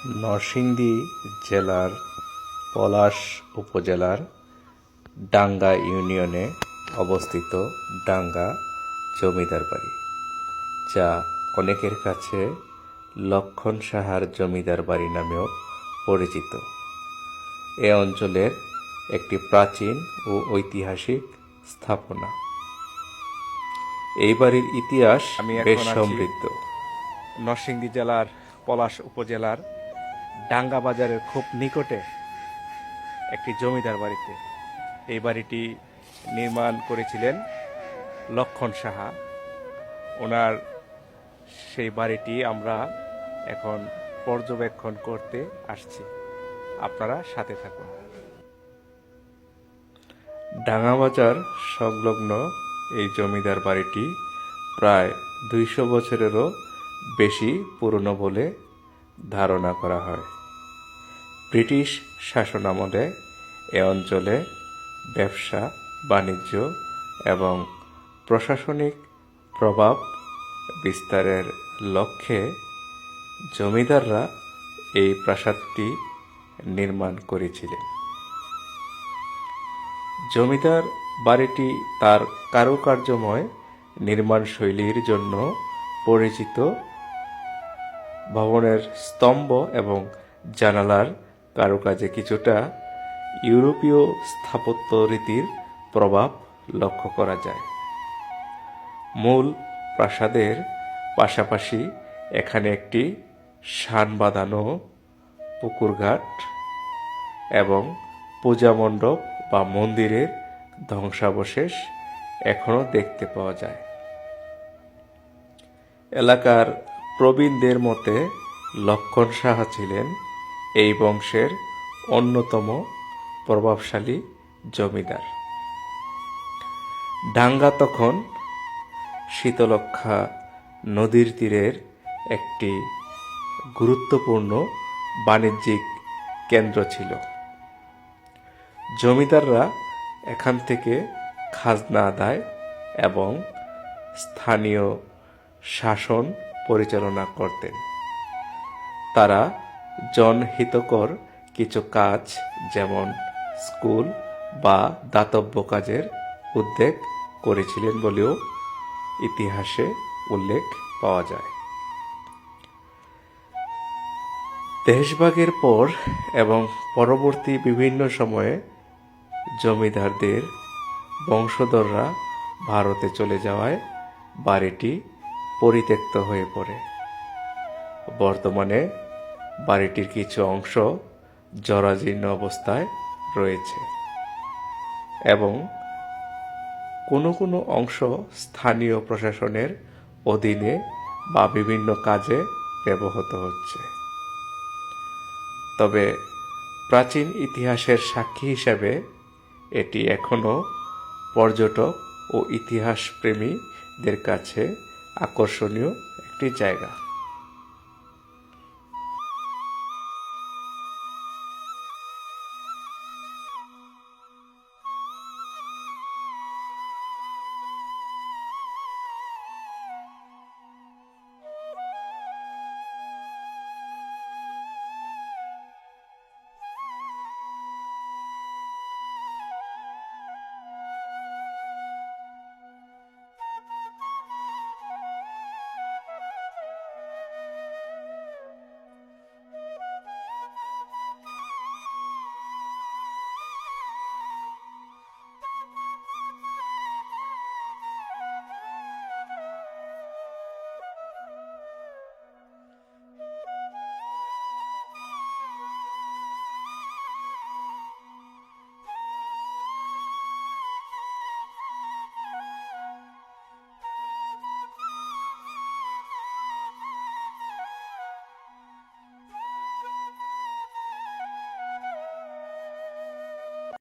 নরসিংদী জেলার পলাশ উপজেলার ডাঙ্গা ইউনিয়নে অবস্থিত ডাঙ্গা জমিদার বাড়ি, যা অনেকের কাছে লক্ষণ সাহার জমিদার বাড়ি নামেও পরিচিত। এ অঞ্চলের একটি প্রাচীন ও ঐতিহাসিক স্থাপনা। এই বাড়ির ইতিহাস বেশ সমৃদ্ধ। নরসিংদী জেলার পলাশ উপজেলার ডাঙ্গা বাজারের খুব নিকটে একটি জমিদার বাড়িতে এই বাড়িটি নির্মাণ করেছিলেন লক্ষণ সাহা। ওনার সেই বাড়িটি আমরা এখন পর্যবেক্ষণ করতে আসছি, আপনারা সাথে থাকুন। ডাঙ্গা বাজার সংলগ্ন এই জমিদার বাড়িটি প্রায় 200 বছরেরও বেশি পুরনো বলে ধারণা করা হয়। ব্রিটিশ শাসনামলে এ অঞ্চলে ব্যবসা বাণিজ্য এবং প্রশাসনিক প্রভাব বিস্তারের লক্ষ্যে জমিদাররা এই প্রাসাদটি নির্মাণ করেছিলেন। জমিদার বাড়িটি তার কারুকার্যময় নির্মাণ শৈলীর জন্য পরিচিত। ভবনের স্তম্ভ এবং জানালার কারুকাজে কিছুটা ইউরোপীয় স্থাপত্য রীতির প্রভাব লক্ষ্য করা যায়। মূল প্রাসাদের পাশাপাশি এখানে একটি শান বাঁধানো পুকুরঘাট এবং পূজা মণ্ডপ বা মন্দিরের ধ্বংসাবশেষ এখনও দেখতে পাওয়া যায়। এলাকার প্রবীণদের মতে লক্ষণ সাহা ছিলেন এই বংশের অন্যতম প্রভাবশালী জমিদার। ডাঙ্গা তখন শীতলক্ষ্যা নদীর তীরের একটি গুরুত্বপূর্ণ বাণিজ্যিক কেন্দ্র ছিল। জমিদাররা এখান থেকে খাজনা আদায় এবং স্থানীয় শাসন পরিচালনা করতেন। তারা জনহিতকর কিছু কাজ যেমন স্কুল বা দাতব্য কাজের উদ্যোগ করেছিলেন বলেও ইতিহাসে উল্লেখ পাওয়া যায়। দেশভাগের পর এবং পরবর্তী বিভিন্ন সময়ে জমিদারদের বংশধররা ভারতে চলে যাওয়ায় বাড়িটি পরিত্যক্ত হয়ে পড়ে। বর্তমানে বাড়িটির কিছু অংশ জরাজীর্ণ অবস্থায় রয়েছে এবং কোনো কোনো অংশ স্থানীয় প্রশাসনের অধীনে বা বিভিন্ন কাজে ব্যবহৃত হচ্ছে। তবে প্রাচীন ইতিহাসের সাক্ষী হিসাবে এটি এখনও পর্যটক ও ইতিহাসপ্রেমীদের কাছে আকর্ষণীয় একটি জায়গা।